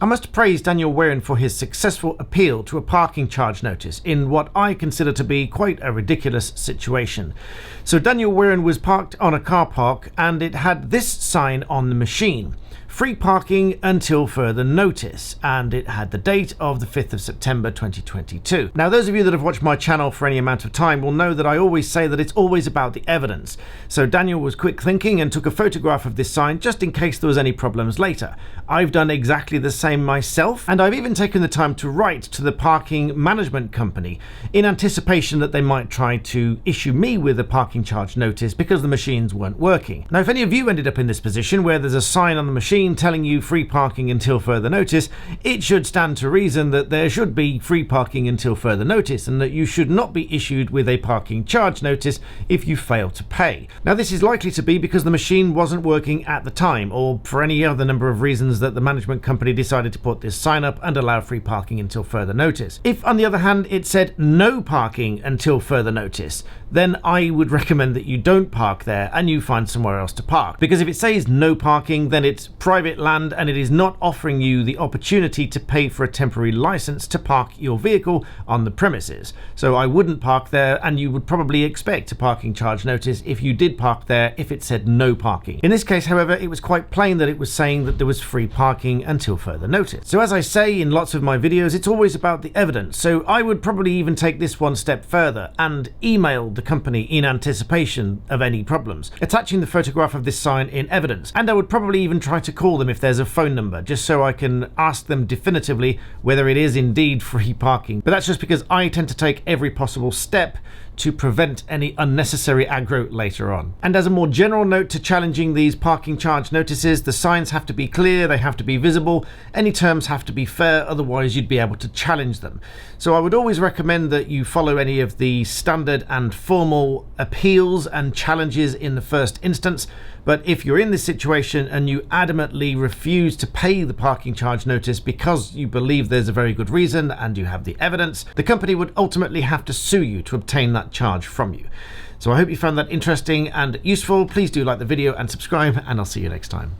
I must praise Daniel Warren for his successful appeal to a parking charge notice in what I consider to be quite a ridiculous situation. So Daniel Warren was parked on a car park and it had this sign on the machine: free parking until further notice, and it had the date of the 5th of September 2022. Now, those of you that have watched my channel for any amount of time will know that I always say that it's always about the evidence. So Daniel was quick thinking and took a photograph of this sign just in case there was any problems later. I've done exactly the same myself, and I've even taken the time to write to the parking management company in anticipation that they might try to issue me with a parking charge notice because the machines weren't working. Now, if any of you ended up in this position where there's a sign on the machine telling you free parking until further notice, it should stand to reason that there should be free parking until further notice and that you should not be issued with a parking charge notice if you fail to pay. Now, this is likely to be because the machine wasn't working at the time, or for any other number of reasons that the management company decided to put this sign up and allow free parking until further notice. If, on the other hand, it said no parking until further notice, then I would recommend that you don't park there and you find somewhere else to park. Because if it says no parking, then it's private land and it is not offering you the opportunity to pay for a temporary license to park your vehicle on the premises. So I wouldn't park there, and you would probably expect a parking charge notice if you did park there if it said no parking. In this case, however, it was quite plain that it was saying that there was free parking until further notice. So as I say in lots of my videos, it's always about the evidence. So I would probably even take this one step further and email the company in anticipation of any problems, attaching the photograph of this sign in evidence. And I would probably even try to call them if there's a phone number, just so I can ask them definitively whether it is indeed free parking. But that's just because I tend to take every possible step to prevent any unnecessary aggro later on. And as a more general note to challenging these parking charge notices, the signs have to be clear, they have to be visible, any terms have to be fair, otherwise you'd be able to challenge them. So I would always recommend that you follow any of the standard and formal appeals and challenges in the first instance. But if you're in this situation and you adamantly refuse to pay the parking charge notice because you believe there's a very good reason and you have the evidence, the company would ultimately have to sue you to obtain that charge from you. So I hope you found that interesting and useful. Please do like the video and subscribe, and I'll see you next time.